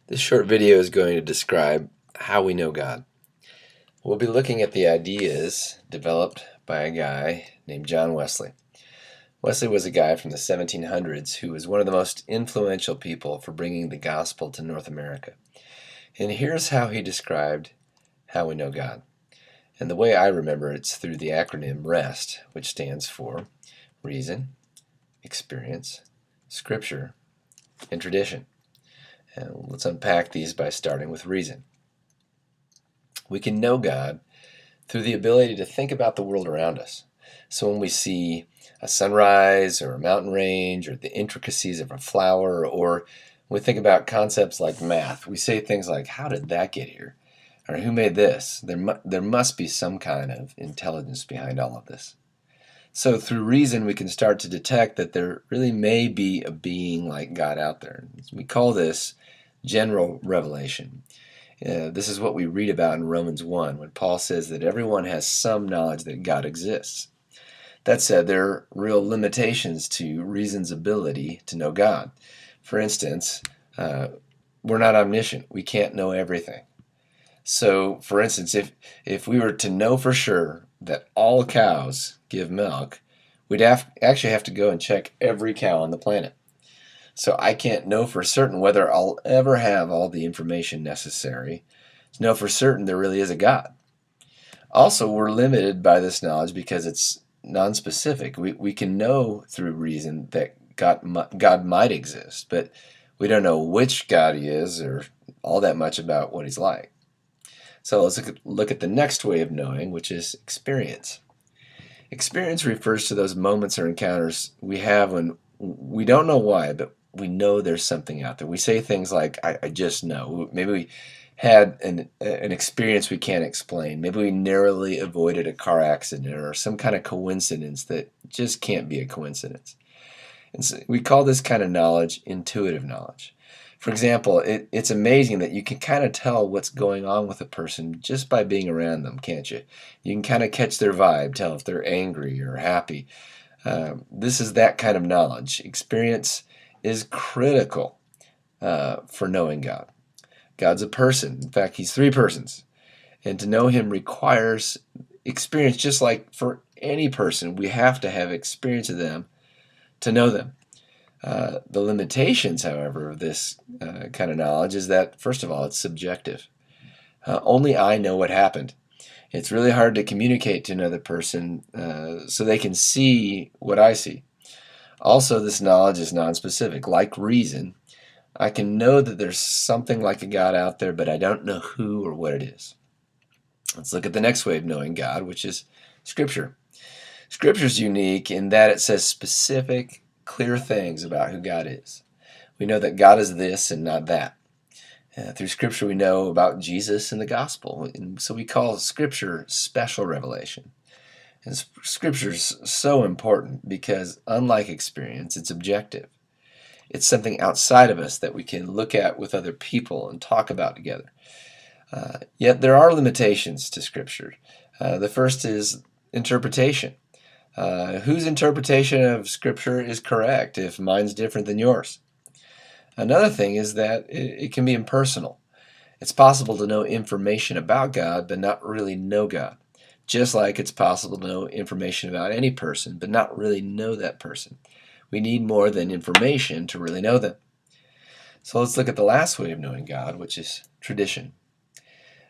This short video is going to describe how we know God. We'll be looking at the ideas developed by a guy named John Wesley. Wesley was a guy from the 1700s who was one of the most influential people for bringing the gospel to North America. And here's how he described how we know God. And the way I remember it's through the acronym REST, which stands for Reason, Experience, Scripture, and Tradition. And let's unpack these by starting with reason. We can know God through the ability to think about the world around us. So when we see a sunrise or a mountain range or the intricacies of a flower, or we think about concepts like math, we say things like, how did that get here? Or who made this? There must be some kind of intelligence behind all of this. So through reason, we can start to detect that there really may be a being like God out there. We call this general revelation. This is what we read about in Romans 1 when Paul says that everyone has some knowledge that God exists. That said, there are real limitations to reason's ability to know God. For instance, we're not omniscient. We can't know everything. So, for instance, if we were to know for sure that all cows give milk, we'd actually have to go and check every cow on the planet. So I can't know for certain whether I'll ever have all the information necessary to know for certain there really is a God. Also, we're limited by this knowledge because it's non-specific. We can know through reason that God might exist, but we don't know which God he is or all that much about what he's like. So let's look at the next way of knowing, which is experience. Experience refers to those moments or encounters we have when we don't know why, but we know there's something out there. We say things like, I just know. Maybe we had an experience we can't explain. Maybe we narrowly avoided a car accident or some kind of coincidence that just can't be a coincidence. And so we call this kind of knowledge intuitive knowledge. For example, it's amazing that you can kind of tell what's going on with a person just by being around them, can't you? You can kind of catch their vibe, tell if they're angry or happy. This is that kind of knowledge. Experience is critical for knowing God. God's a person. In fact, he's three persons. And to know him requires experience, just like for any person. We have to have experience of them to know them. The limitations, however, of this kind of knowledge is that, first of all, it's subjective. Only I know what happened. It's really hard to communicate to another person so they can see what I see. Also, this knowledge is nonspecific. Like reason, I can know that there's something like a God out there, but I don't know who or what it is. Let's look at the next way of knowing God, which is Scripture. Scripture is unique in that it says specific, clear things about who God is. We know that God is this and not that. Through Scripture, we know about Jesus and the gospel, and so we call Scripture special revelation. And Scripture is so important because, unlike experience, it's objective. It's something outside of us that we can look at with other people and talk about together. Yet there are limitations to Scripture. The first is interpretation. Whose interpretation of Scripture is correct if mine's different than yours? Another thing is that it can be impersonal. It's possible to know information about God but not really know God. Just like it's possible to know information about any person but not really know that person. We need more than information to really know them. So let's look at the last way of knowing God, which is tradition.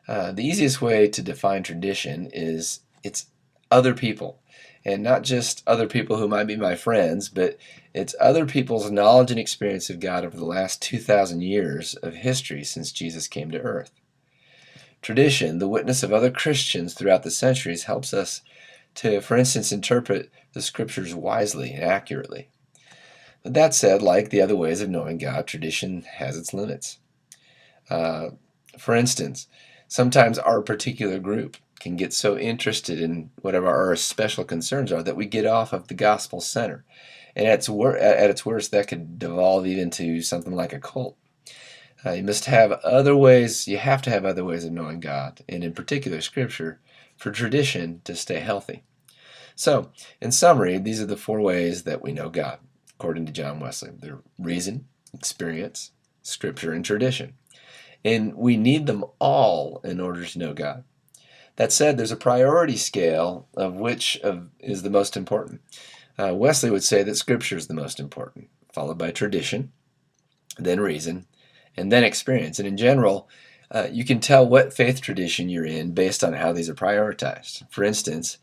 The easiest way to define tradition is it's other people. And not just other people who might be my friends, but it's other people's knowledge and experience of God over the last 2,000 years of history since Jesus came to earth. Tradition, the witness of other Christians throughout the centuries, helps us to, for instance, interpret the Scriptures wisely and accurately. But that said, like the other ways of knowing God, tradition has its limits. For instance, sometimes our particular group can get so interested in whatever our special concerns are that we get off of the gospel center. And at its worst, that could devolve even to something like a cult. You have to have other ways of knowing God, and in particular Scripture, for tradition to stay healthy. So, in summary, these are the four ways that we know God, according to John Wesley. They're reason, experience, Scripture, and tradition. And we need them all in order to know God. That said, there's a priority scale of is the most important. Wesley would say that Scripture is the most important, followed by tradition, then reason, and then experience. And in general, you can tell what faith tradition you're in based on how these are prioritized. For instance,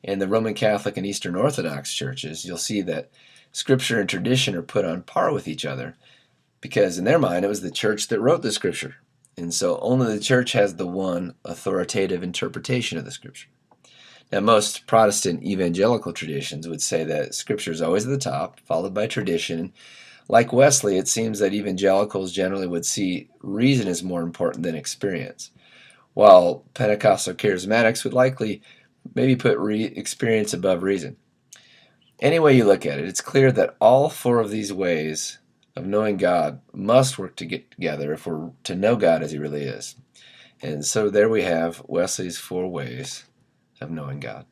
in the Roman Catholic and Eastern Orthodox churches, you'll see that Scripture and tradition are put on par with each other because, in their mind, it was the church that wrote the Scripture. And so only the church has the one authoritative interpretation of the Scripture. Now, most Protestant evangelical traditions would say that Scripture is always at the top, followed by tradition. Like Wesley, it seems that evangelicals generally would see reason as more important than experience, while Pentecostal charismatics would likely maybe put experience above reason. Any way you look at it, it's clear that all four of these ways of knowing God must work to get together if we're to know God as He really is. And so there we have Wesley's 4 ways of knowing God.